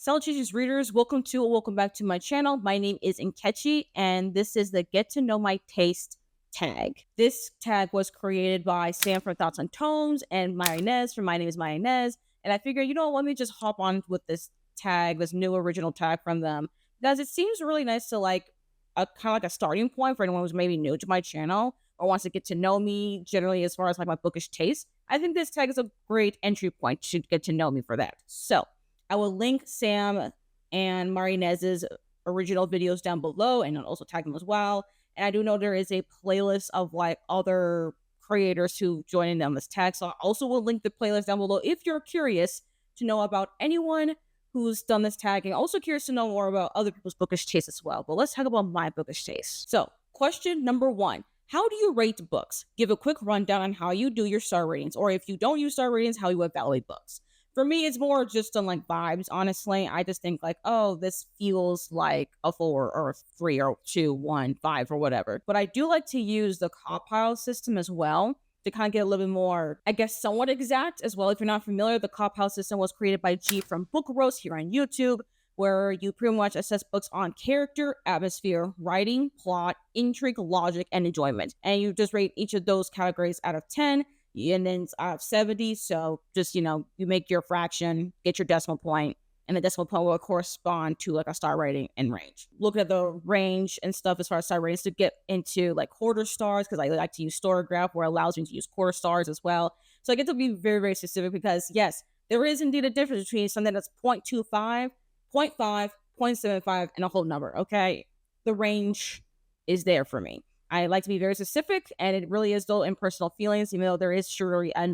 Salutations readers, welcome back to my channel. My name is Nkechi, and this is the Get to Know My Taste tag. This tag was created by Sam from Thoughts on Tones and Maya Inez from My Name is Maya Inez. And I figured, let me just hop on with this tag, this new original tag from them, because it seems really nice to like a kind of like a starting point for anyone who's maybe new to my channel or wants to get to know me generally as far as like my bookish taste. I think this tag is a great entry point to get to know me for that. So I will link Sam and Marinez's original videos down below, and I'll also tag them as well. And I do know there is a playlist of like other creators who join in on this tag. So I also will link the playlist down below if you're curious to know about anyone who's done this tag, and also curious to know more about other people's bookish taste as well. But let's talk about my bookish taste. So question number 1. How do you rate books? Give a quick rundown on how you do your star ratings, or if you don't use star ratings, how you evaluate books. For me, it's more just on like vibes, honestly. I just think like, oh, this feels like a 4 or a 3 or 2, 1, 5 or whatever. But I do like to use the compile system as well to kind of get a little bit more, I guess, somewhat exact as well. If you're not familiar, the compile system was created by G from Book Roast here on YouTube, where you pretty much assess books on character, atmosphere, writing, plot, intrigue, logic, and enjoyment. And you just rate each of those categories out of 10. And then it's out of 70. So just, you make your fraction, get your decimal point, and the decimal point will correspond to like a star rating and range. Look at the range and stuff as far as star ratings to get into like quarter stars, because I like to use Storygraph, where it allows me to use quarter stars as well. So I get to be very, very specific because yes, there is indeed a difference between something that's 0.25, 0.5, 0.75, and a whole number. Okay. The range is there for me. I like to be very specific, and it really is though in personal feelings, even though there is surely a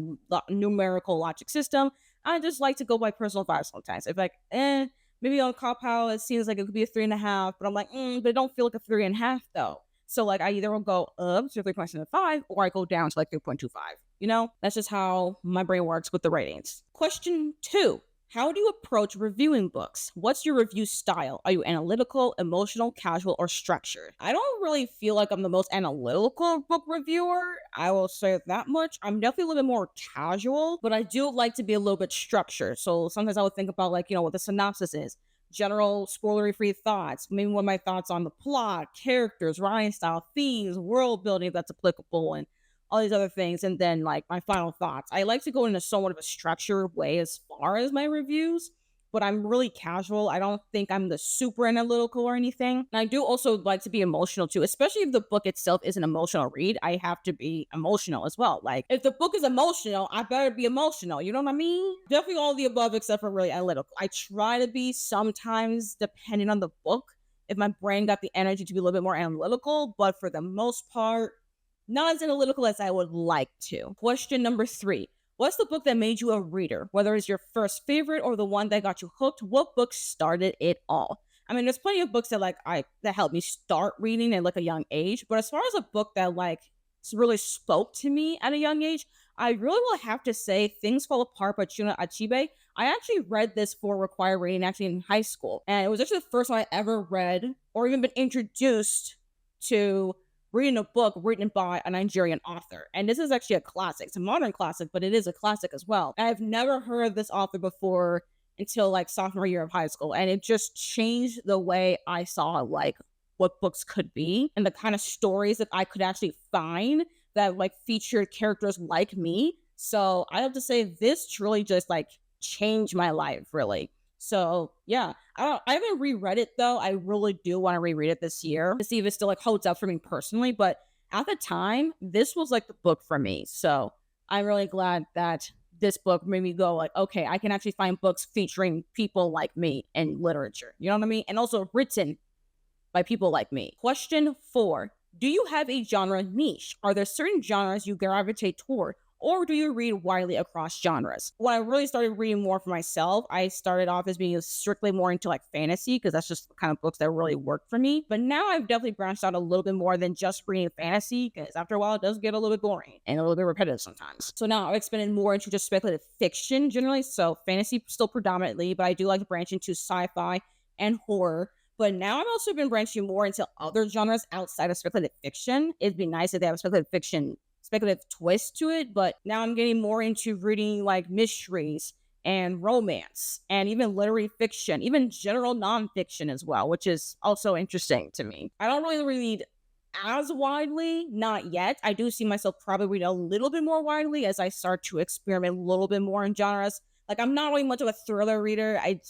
numerical logic system. I just like to go by personal vibes sometimes. If like, maybe on compile it seems like it could be a 3.5, but I'm like, but it don't feel like a 3.5 though. So like I either will go up to 3.75 or I go down to like 3.25. That's just how my brain works with the ratings. Question 2. How do you approach reviewing books? What's your review style? Are you analytical, emotional, casual, or structured? I don't really feel like I'm the most analytical book reviewer. I will say that much. I'm definitely a little bit more casual, but I do like to be a little bit structured. So sometimes I would think about like, what the synopsis is, general spoilery-free thoughts, maybe what my thoughts on the plot, characters, writing style, themes, world building if that's applicable, and all these other things, and then like my final thoughts. I like to go in a somewhat of a structured way as far as my reviews, but I'm really casual. I don't think I'm the super analytical or anything. And I do also like to be emotional too, especially if the book itself is an emotional read. I have to be emotional as well. Like if the book is emotional, I better be emotional. You know what I mean? Definitely all of the above except for really analytical. I try to be sometimes depending on the book, if my brain got the energy to be a little bit more analytical, but for the most part, not as analytical as I would like to. Question number 3. What's the book that made you a reader? Whether it's your first favorite or the one that got you hooked, what book started it all? I mean, there's plenty of books that that helped me start reading at like a young age. But as far as a book that like really spoke to me at a young age, I really will have to say Things Fall Apart by Chuna Achebe. I actually read this for required reading actually in high school. And it was actually the first time I ever read or even been introduced to reading a book written by a Nigerian author. And this is actually a classic. It's a modern classic, but it is a classic as well. I've never heard of this author before until like sophomore year of high school. And it just changed the way I saw like what books could be and the kind of stories that I could actually find that like featured characters like me. So I have to say this truly just like changed my life, really. So yeah, I haven't reread it though. I really do want to reread it this year to see if it still like holds up for me personally. But at the time, this was like the book for me. So I'm really glad that this book made me go like, okay, I can actually find books featuring people like me in literature. You know what I mean? And also written by people like me. Question 4. Do you have a genre niche? Are there certain genres you gravitate toward? Or do you read widely across genres? When I really started reading more for myself, I started off as being strictly more into like fantasy, because that's just the kind of books that really work for me. But now I've definitely branched out a little bit more than just reading fantasy, because after a while it does get a little bit boring and a little bit repetitive sometimes. So now I've expanded more into just speculative fiction generally. So fantasy still predominantly, but I do like to branch into sci-fi and horror. But now I've also been branching more into other genres outside of speculative fiction. It'd be nice if they have speculative twist to it, but now I'm getting more into reading like mysteries and romance and even literary fiction, even general nonfiction as well, which is also interesting to me. I don't really read as widely, not yet. I do see myself probably read a little bit more widely as I start to experiment a little bit more in genres. Like, I'm not really much of a thriller reader. I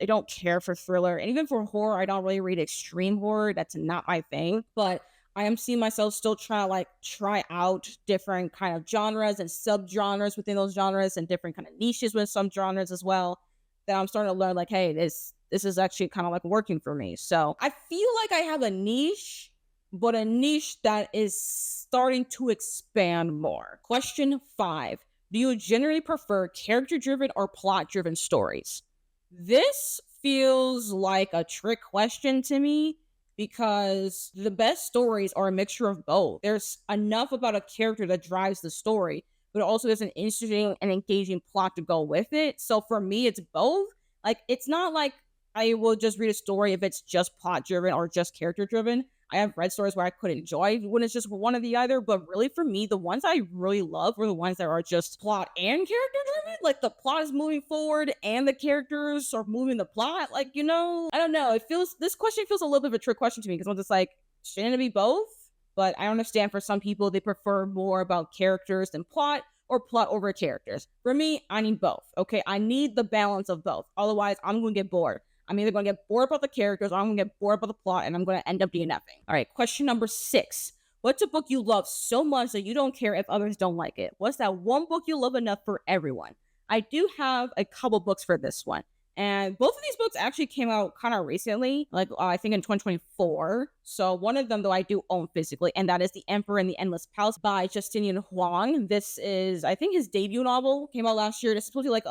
don't care for thriller. And even for horror, I don't really read extreme horror. That's not my thing. But I am seeing myself still trying to like try out different kind of genres and subgenres within those genres and different kind of niches with some genres as well. That I'm starting to learn like, hey, this is actually kind of like working for me. So I feel like I have a niche, but a niche that is starting to expand more. Question 5. Do you generally prefer character-driven or plot-driven stories? This feels like a trick question to me because the best stories are a mixture of both. There's enough about a character that drives the story, but also there's an interesting and engaging plot to go with it. So for me, it's both. Like, it's not like I will just read a story if it's just plot driven or just character driven. I have read stories where I could enjoy when it's just one or the other, but really for me, the ones I really love were the ones that are just plot and character driven. Like, the plot is moving forward and the characters are moving the plot. Like, I don't know. This question feels a little bit of a trick question to me because I'm just like, shouldn't it be both? But I understand for some people, they prefer more about characters than plot or plot over characters. For me, I need both. Okay. I need the balance of both. Otherwise, I'm going to get bored. I'm either going to get bored about the characters or I'm going to get bored about the plot and I'm going to end up DNFing. All right, question number 6. What's a book you love so much that you don't care if others don't like it? What's that one book you love enough for everyone? I do have a couple books for this one. And both of these books actually came out kind of recently, like I think in 2024. So one of them, though, I do own physically, and that is The Emperor and the Endless Palace by Justinian Huang. This is, I think, his debut novel. Came out last year. This is supposed to be like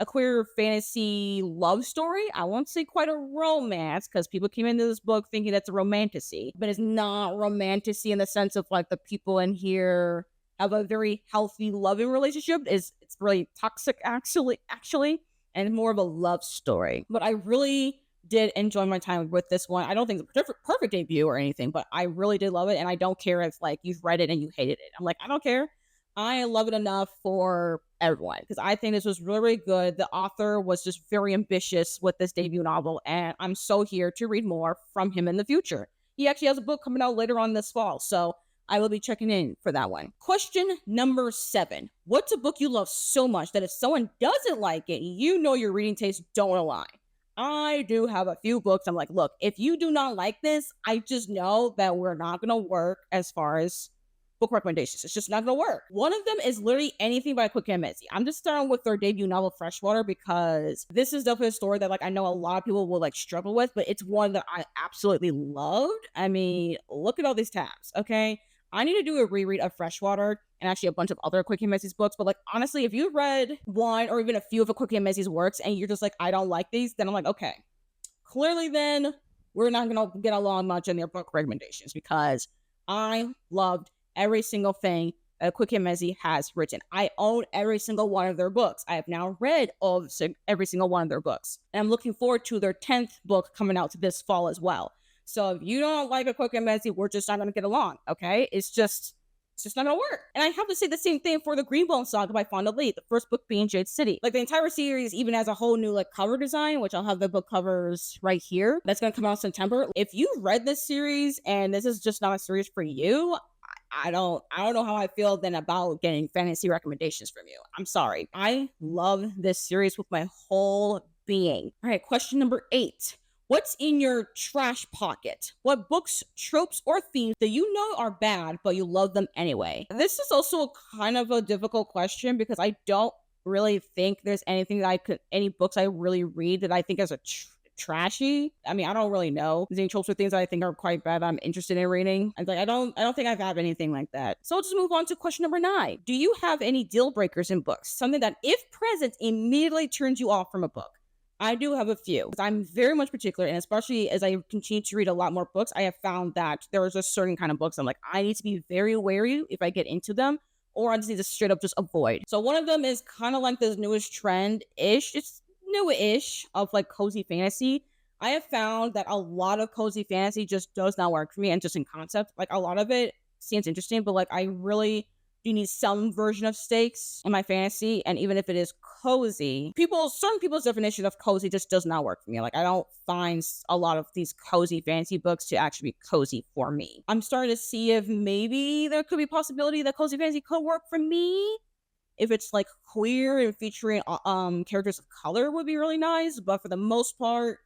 a queer fantasy love story. I won't say quite a romance because people came into this book thinking that's a romantasy, but it's not romantasy in the sense of like the people in here have a very healthy, loving relationship. It's really toxic, actually, and more of a love story. But I really did enjoy my time with this one. I don't think it's a perfect debut or anything, but I really did love it, and I don't care if like you've read it and you hated it. I'm like, I don't care. I love it enough for everyone because I think this was really, really good. The author was just very ambitious with this debut novel, and I'm so here to read more from him in the future. He actually has a book coming out later on this fall, so I will be checking in for that one. Question number 7. What's a book you love so much that if someone doesn't like it, you know your reading tastes don't align? I do have a few books. I'm like, look, if you do not like this, I just know that we're not going to work as far as book recommendations. It's just not gonna work. One of them is literally anything by Quick and Messy. I'm just starting with their debut novel, Freshwater, because this is definitely a story that like I know a lot of people will like struggle with, but it's one that I absolutely loved. I mean, look at all these tabs, okay? I need to do a reread of Freshwater and actually a bunch of other Quick and Messy's books, but like honestly, if you read one or even a few of a Quick and Messy's works and you're just like, I don't like these, then I'm like, okay, clearly then we're not gonna get along much in their book recommendations because I loved every single thing that Quick and Messy has written. I own every single one of their books. I have now read every single one of their books. And I'm looking forward to their 10th book coming out this fall as well. So if you don't like a Quick and Messy, we're just not going to get along, okay? It's just not going to work. And I have to say the same thing for the Greenbone Saga by Fonda Lee, the first book being Jade City. Like the entire series even has a whole new like cover design, which I'll have the book covers right here. That's going to come out in September. If you read this series and this is just not a series for you, I don't know how I feel then about getting fantasy recommendations from you. I'm sorry. I love this series with my whole being. All right, question number 8. What's in your trash pocket? What books, tropes, or themes that you know are bad, but you love them anyway? This is also kind of a difficult question because I don't really think there's any books I really read that I think is trashy. I mean, I don't really know. There's any tropes or things that I think are quite bad I'm interested in reading. I don't think I have anything like that. So I'll just move on to question number 9. Do you have any deal breakers in books? Something that, if present, immediately turns you off from a book? I do have a few. I'm very much particular, and especially as I continue to read a lot more books, I have found that there is a certain kind of books I'm like, I need to be very wary if I get into them, or I just need to straight up just avoid. So one of them is kind of like this newest trend-ish. It's new-ish of like cozy fantasy. I have found that a lot of cozy fantasy just does not work for me, and just in concept. Like a lot of it seems interesting, but like I really do need some version of stakes in my fantasy. And even if it is cozy, certain people's definition of cozy just does not work for me. Like, I don't find a lot of these cozy fantasy books to actually be cozy for me. I'm starting to see if maybe there could be a possibility that cozy fantasy could work for me. If it's like queer and featuring characters of color would be really nice. But for the most part,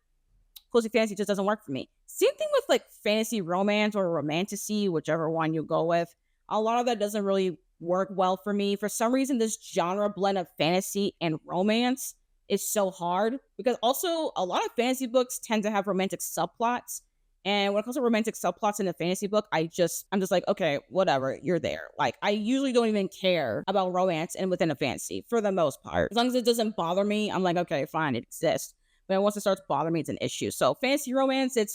cozy fantasy just doesn't work for me. Same thing with like fantasy romance or romantasy, whichever one you go with. A lot of that doesn't really work well for me. For some reason, this genre blend of fantasy and romance is so hard because also a lot of fantasy books tend to have romantic subplots. And when it comes to romantic subplots in a fantasy book, I'm just like, okay, whatever, you're there. Like, I usually don't even care about romance and within a fantasy for the most part. As long as it doesn't bother me, I'm like, okay, fine, it exists. But once it starts bothering me, it's an issue. So fantasy romance, it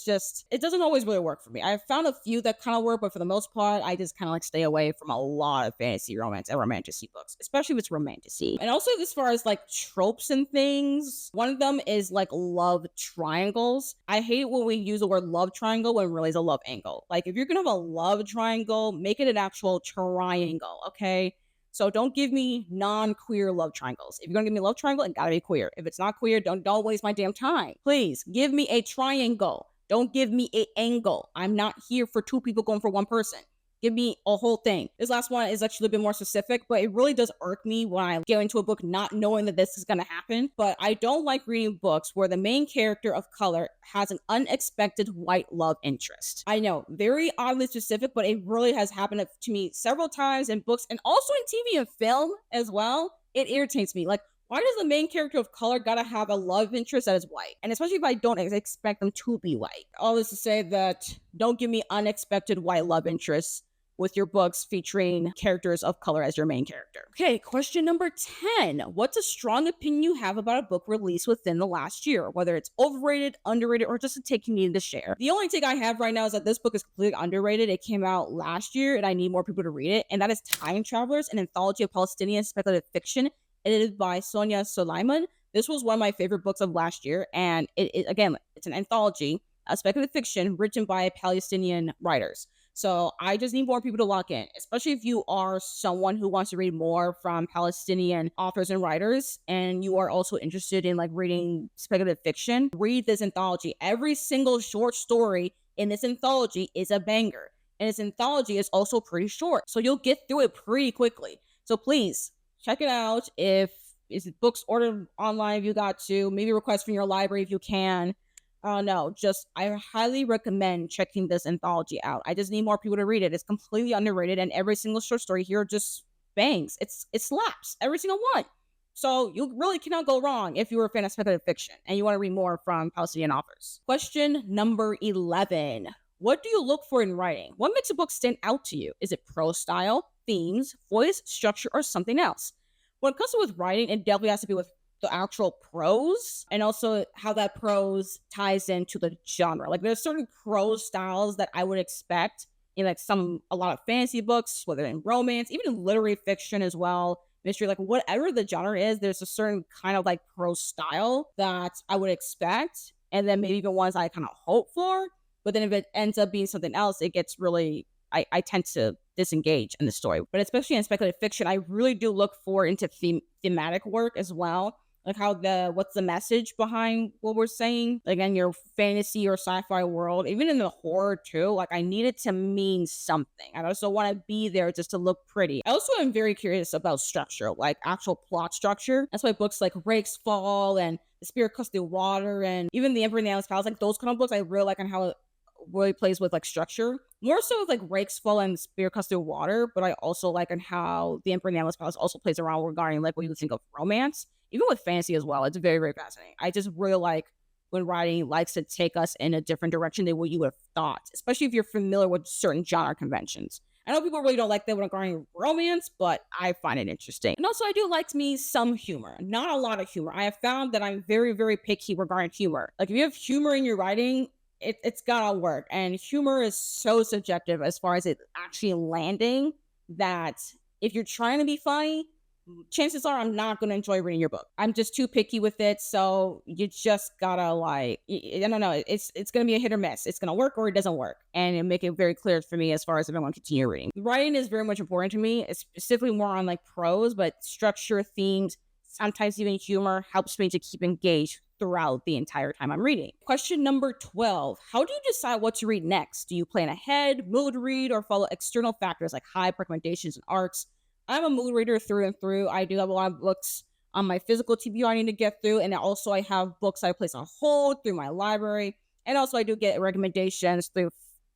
doesn't always really work for me. I've found a few that kind of work, but for the most part, I just kind of like stay away from a lot of fantasy romance and romantasy books, especially if it's romantasy. And also as far as like tropes and things, one of them is like love triangles. I hate when we use the word love triangle when really it's a love angle. Like, if you're gonna have a love triangle, make it an actual triangle, okay? So don't give me non-queer love triangles. If you're gonna give me a love triangle, it gotta be queer. If it's not queer, don't waste my damn time. Please give me a triangle. Don't give me an angle. I'm not here for two people going for one person. Give me a whole thing. This last one is actually a bit more specific, but it really does irk me when I get into a book not knowing that this is going to happen. But I don't like reading books where the main character of color has an unexpected white love interest. I know, very oddly specific, but it really has happened to me several times in books and also in TV and film as well. It irritates me. Like, why does the main character of color gotta have a love interest that is white? And especially if I don't expect them to be white. All this to say that don't give me unexpected white love interests with your books featuring characters of color as your main character. Okay, question number 10. What's a strong opinion you have about a book released within the last year? Whether it's overrated, underrated, or just a take you need to share. The only take I have right now is that this book is completely underrated. It came out last year and I need more people to read it. And that is Time Travelers, an anthology of Palestinian speculative fiction edited by Sonia Soleiman. This was one of my favorite books of last year. And again, it's an anthology of speculative fiction written by Palestinian writers. So I just need more people to lock in, especially if you are someone who wants to read more from Palestinian authors and writers, and you are also interested in like reading speculative fiction. Read this anthology. Every single short story in this anthology is a banger. And this anthology is also pretty short, so you'll get through it pretty quickly. So please check it out. If it's books ordered online, if you got to, maybe request from your library if you can. No, just I highly recommend checking this anthology out. I just need more people to read it. It's completely underrated, and every single short story here just bangs. It slaps, every single one. So you really cannot go wrong if you're a fan of speculative fiction and you want to read more from Palestinian authors. Question number 11. What do you look for in writing? What makes a book stand out to you? Is it prose style, themes, voice, structure, or something else? When it comes to with writing, it definitely has to be with the actual prose and also how that prose ties into the genre. Like, there's certain prose styles that I would expect in like a lot of fantasy books, whether in romance, even in literary fiction as well, mystery, like whatever the genre is, there's a certain kind of like prose style that I would expect. And then maybe even ones I kind of hope for. But then if it ends up being something else, it gets really, I tend to disengage in the story. But especially in speculative fiction, I really do look for into thematic work as well. Like what's the message behind what we're saying? Like in your fantasy or sci-fi world, even in the horror too, like I need it to mean something. I also want to be there just to look pretty. I also am very curious about structure, like actual plot structure. That's why books like Rakes Fall and The Spirit Cuts Through Water and even The Emperor and the Endless Palace, like those kind of books, I really like on how it really plays with like structure. More so with like Rakes Fall and Spear Cuts Through Water, but I also like on how The Emperor and the Endless Palace also plays around regarding like what you would think of romance. Even with fantasy as well, it's very, very fascinating. I just really like when writing likes to take us in a different direction than what you would have thought, especially if you're familiar with certain genre conventions. I know people really don't like that when regarding romance, but I find it interesting. And also I do like me some humor, not a lot of humor. I have found that I'm very, very picky regarding humor. Like if you have humor in your writing, it's gotta work. And humor is so subjective as far as it actually landing that if you're trying to be funny, chances are I'm not going to enjoy reading your book. I'm just too picky with it. So you just gotta like, I don't know. It's going to be a hit or miss. It's going to work or it doesn't work. And it make it very clear for me as far as if I want to continue reading. Writing is very much important to me. It's specifically more on like prose, but structure, themes, sometimes even humor helps me to keep engaged throughout the entire time I'm reading. Question number 12. How do you decide what to read next? Do you plan ahead, mood read, or follow external factors like hype, recommendations, and arcs? I'm a mood reader through and through. I do have a lot of books on my physical TBR I need to get through, and also I have books I place on hold through my library, and also I do get recommendations through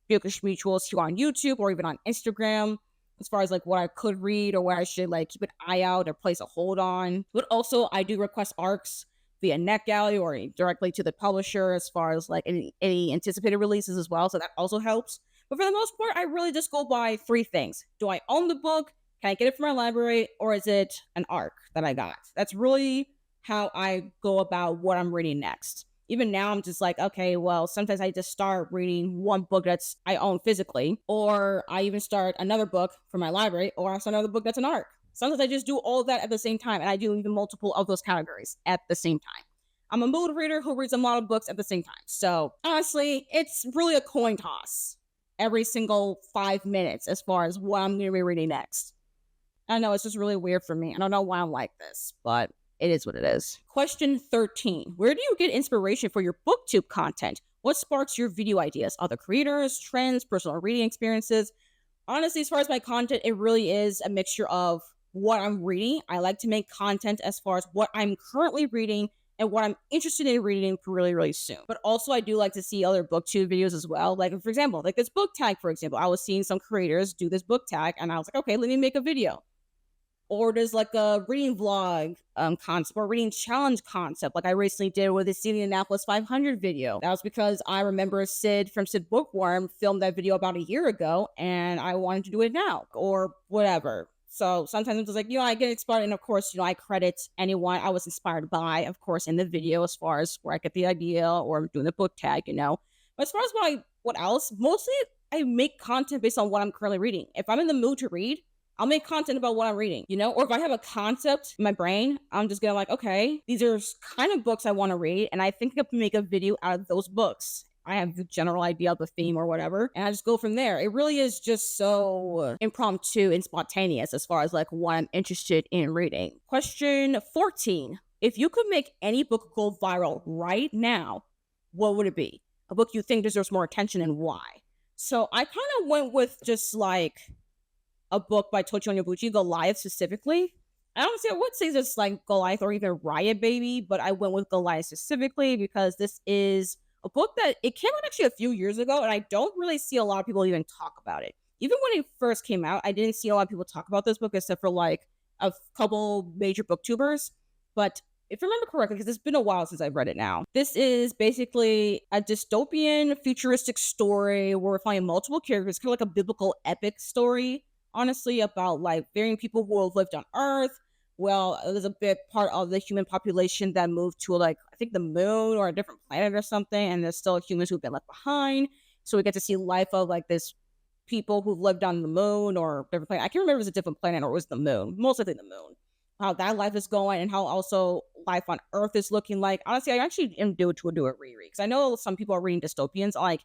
bookish mutuals here on YouTube or even on Instagram as far as like what I could read or where I should like keep an eye out or place a hold on. But also I do request arcs via NetGalley or directly to the publisher as far as like any anticipated releases as well. So that also helps. But for the most part, I really just go by three things. Do I own the book? Can I get it from my library? Or is it an arc that I got? That's really how I go about what I'm reading next. Even now, I'm just like, okay, well, sometimes I just start reading one book that's I own physically, or I even start another book from my library, or I start another book that's an arc. Sometimes I just do all of that at the same time, and I do even multiple of those categories at the same time. I'm a mood reader who reads a lot of books at the same time. So honestly, it's really a coin toss every single 5 minutes as far as what I'm going to be reading next. I know it's just really weird for me. I don't know why I'm like this, but it is what it is. Question 13. Where do you get inspiration for your BookTube content? What sparks your video ideas? Other creators, trends, personal reading experiences? Honestly, as far as my content, it really is a mixture of what I'm reading. I like to make content as far as what I'm currently reading and what I'm interested in reading for really, really soon. But also I do like to see other BookTube videos as well. Like for example, like this book tag, for example, I was seeing some creators do this book tag and I was like, okay, let me make a video. Or there's like a reading vlog concept or reading challenge concept like I recently did with the Indianapolis 500 video. That was because I remember Sid from Sid Bookworm filmed that video about a year ago and I wanted to do it now or whatever. So sometimes I'm just like, I get inspired. And of course, I credit anyone I was inspired by, of course, in the video as far as where I get the idea or doing the book tag, But as far as what else, mostly I make content based on what I'm currently reading. If I'm in the mood to read, I'll make content about what I'm reading, or if I have a concept in my brain, I'm just gonna like, okay, these are kind of books I want to read, and I think I can make a video out of those books. I have the general idea of the theme or whatever, and I just go from there. It really is just so impromptu and spontaneous as far as like what I'm interested in reading. Question 14. If you could make any book go viral right now, what would it be? A book you think deserves more attention and why? So I kind of went with just like a book by Tochi Onyebuchi, Goliath specifically. I would say just like Goliath or even Riot Baby, but I went with Goliath specifically because this is a book that it came out actually a few years ago, and I don't really see a lot of people even talk about it. Even when it first came out, I didn't see a lot of people talk about this book except for like a couple major booktubers. But if I remember correctly, because it's been a while since I've read it now, this is basically a dystopian futuristic story where we're finding multiple characters, kind of like a biblical epic story, honestly, about like varying people who have lived on Earth. Well, there's a big part of the human population that moved to like, I think the moon or a different planet or something. And there's still humans who've been left behind. So we get to see life of like this people who've lived on the moon or different planet. I can't remember if it was a different planet or it was the moon. Most likely the moon. How that life is going and how also life on Earth is looking like. Honestly, I actually am due to do a reread because I know some people are reading dystopians. Like,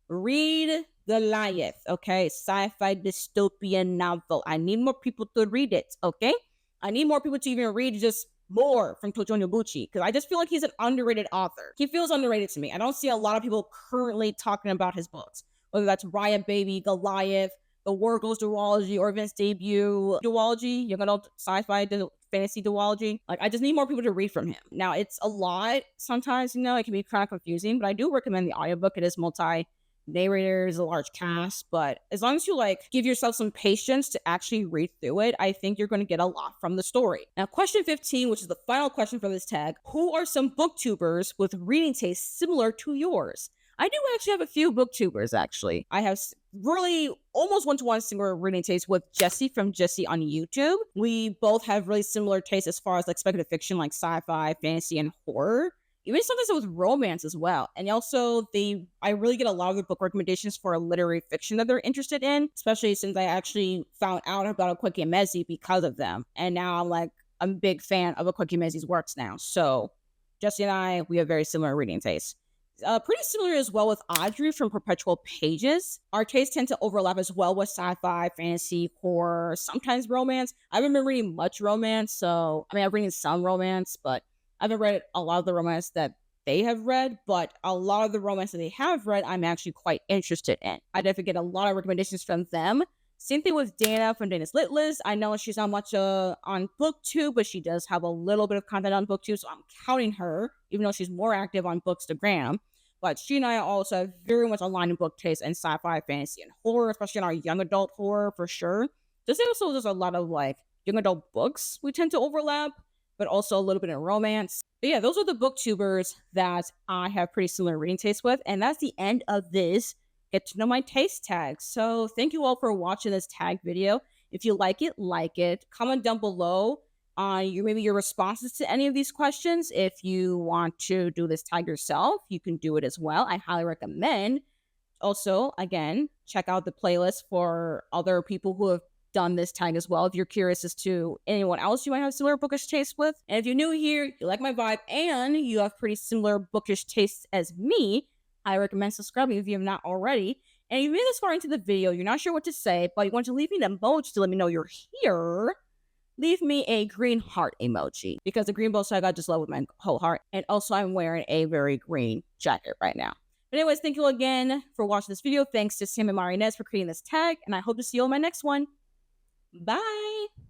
read Goliath, okay? Sci-fi dystopian novel. I need more people to read it, okay? I need more people to even read just more from Tochi Onyebuchi because I just feel like he's an underrated author. He feels underrated to me. I don't see a lot of people currently talking about his books, whether that's Riot Baby, Goliath, The War Goes Duology, or even his debut duology, young adult sci-fi fantasy duology. Like, I just need more people to read from him. Now, it's a lot sometimes, it can be kind of confusing, but I do recommend the audiobook. It is multi-narrators, a large cast, but as long as you give yourself some patience to actually read through it, I think you're going to get a lot from the story. Now, question 15, which is the final question for this tag. Who are some booktubers with reading tastes similar to yours? I do actually have a few booktubers, actually. I have really almost one-to-one similar reading taste with Jessie from Jessie on YouTube. We both have really similar tastes as far as speculative fiction, like sci-fi, fantasy, and horror. even sometimes with romance as well. And also I really get a lot of the book recommendations for literary fiction that they're interested in, especially since I actually found out about Okweke Emezi because of them. And now I'm a big fan of Okweke Emezi's works now. So Jesse and I, we have very similar reading tastes. Pretty similar as well with Audrey from Perpetual Pages. Our tastes tend to overlap as well with sci-fi, fantasy, horror, sometimes romance. I haven't been reading much romance, so I mean, I've reading some romance, but I haven't read a lot of the romance that they have read. But a lot of the romance that they have read, I'm actually quite interested in. I definitely get a lot of recommendations from them. Same thing with Dana from Dana's Lit List. I know she's not much on BookTube, but she does have a little bit of content on BookTube, so I'm counting her, even though she's more active on Bookstagram. But she and I also have very much aligned in book taste and sci-fi, fantasy, and horror, especially in our young adult horror for sure. There's also just a lot of young adult books we tend to overlap, but also a little bit of romance. But yeah, those are the booktubers that I have pretty similar reading taste with. And that's the end of this Get to Know My Taste tag. So thank you all for watching this tag video. If you like it. Comment down below on maybe your responses to any of these questions. If you want to do this tag yourself, you can do it as well. I highly recommend. Also, again, check out the playlist for other people who have done this tag as well if you're curious as to anyone else you might have similar bookish taste with. And if you're new here, you like my vibe, and you have pretty similar bookish tastes as me, I recommend subscribing if you have not already. And if you made this far into the video, you're not sure what to say, but you want to leave me an emoji to let me know you're here, leave me a green heart emoji, because the green bow I just love with my whole heart. And also, I'm wearing a very green jacket right now. But anyways, thank you again for watching this video. Thanks to Sam and Marinez for creating this tag, and I hope to see you on my next one. Bye!